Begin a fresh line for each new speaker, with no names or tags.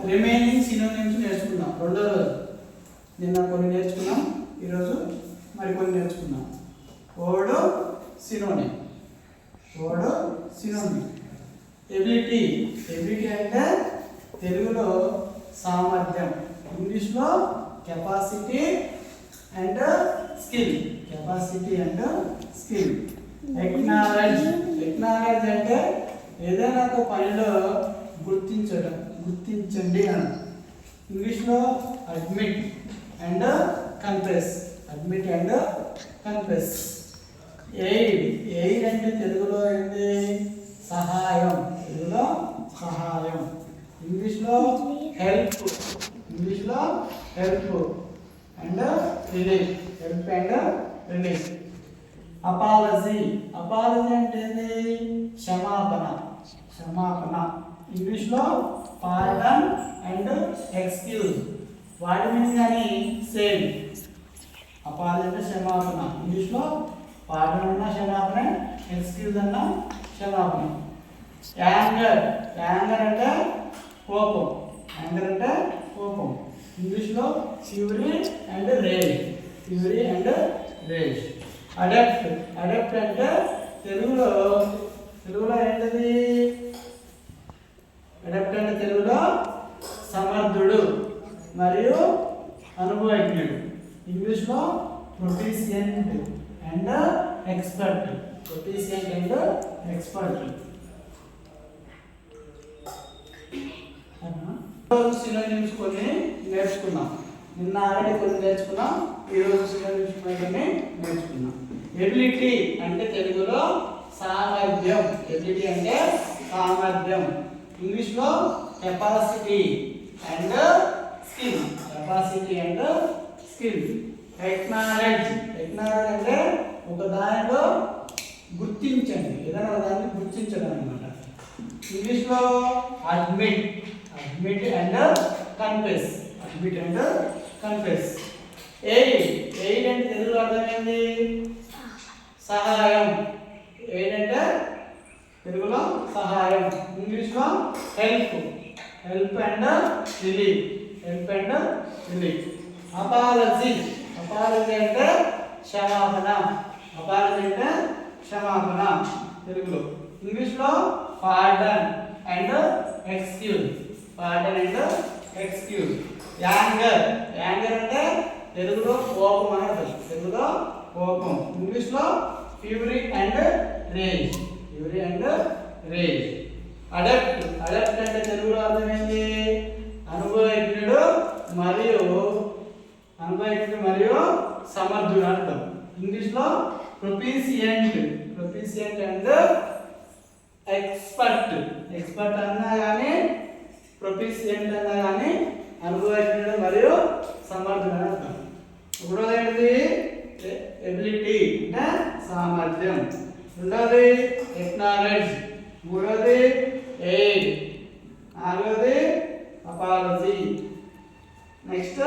Remaining synonyms నేర్చుకుందాం. రెండో రోజు నిన్న కొన్ని నేర్చుకున్నాం, ఈరోజు మరికొన్ని నేర్చుకున్నాం. Word synonym. Word synonym. Ability. Ability అంటే తెలుగులో సామర్థ్యం, ఇంగ్లీష్లో capacity and skill. Capacity and skill. Acknowledge. Acknowledge అంటే ఏదైనా ఒక పనిలో గుర్తించడం, గుర్తించండి అని. ఇంగ్లీష్లో admit and confess. Admit and confess. Aid. Aid అంటే తెలుగులో ఏంటి? సహాయం. తెలుగులో సహాయం. ఇంగ్లీష్లో హెల్ప్. ఇంగ్లీష్లో help and relief. Help and relief. Apology. Apology అంటే క్షమాపణ. క్షమాపణ. ఇంగ్లీష్లో పార్డన్ అండ్ ఎక్స్క్యూజ్. వాటి మీద కానీ సేమ్. అపాలజీ అంటే క్షమాపణ. ఇంగ్లీష్లో పార్డన్ అన్న క్షమాపణ, ఎక్స్క్యూజ్ అన్న క్షమాపణ. యాంగర్. యాంగర్ అంటే కోపం. యాంగర్ అంటే కోపం. ఇంగ్లీష్లో fury and rage. Fury and rage. Adept. Adept అంటే తెలుగులో ఏంటది? అడప్ట్ అంటే తెలుగులో సమర్థుడు మరియు అనుభవజ్ఞుడు. ఇంగ్లీష్లో proficient and expert. Proficient and expert. Synonyms కొన్ని నేర్చుకున్నాం. నిన్న ఆల్రెడీ కొన్ని నేర్చుకున్నాం, ఈరోజు సినోనిమ్స్ కొన్ని నేర్చుకున్నాం. ఎబిలిటీ అంటే తెలుగులో సామర్థ్యం. ఎబిలిటీ అంటే సామర్థ్యం. ఇంగ్లీష్లో capacity and skill. Capacity and skill. Acknowledge. Acknowledge అంటే ఒక దానిలో గుర్తించండి, ఏదైనా ఒక దాన్ని గుర్తించడం అనమాట. ఇంగ్లీష్లో admit. Admit and confess. Admit and confess. Aid. Aid అంటే తెలుగులో అర్థమైంది సహాయం. ఎయిడ్ అంటే తెలుగులో సహాయం. ఇంగ్లీష్లో help. Help and relief. Help and relief. Apology. Apology అంటే క్షమాపణ. అపాలజీ అంటే క్షమాపణ తెలుగులో. ఇంగ్లీష్లో pardon and excuse. Pardon and excuse. Anger. Anger అంటే తెలుగులో కోపం అని అర్థం. తెలుగులో కోపం. ఇంగ్లీష్లో fury and rage. Fury and rage. Adept. Adept అంటే తెలుగులో అర్థమైంది అనుభవజ్ఞుడు మరియు సమర్థుడు అర్థం. ఇంగ్లీష్లో proficient. Proficient and expert. Expert అన్నా కానీ ప్రొఫిషియంట్ అన్నా కానీ అనుభవజ్ఞుడు మరియు సమర్థుడు అని అర్థం. ఒకటోది ఏంటిది? ఎబిలిటీ అంటే సామర్థ్యం. రెండోది ఎక్నాలెడ్జ్. మూడోది ఎయిడ్. నాలుగోది అపాలజీ. నెక్స్ట్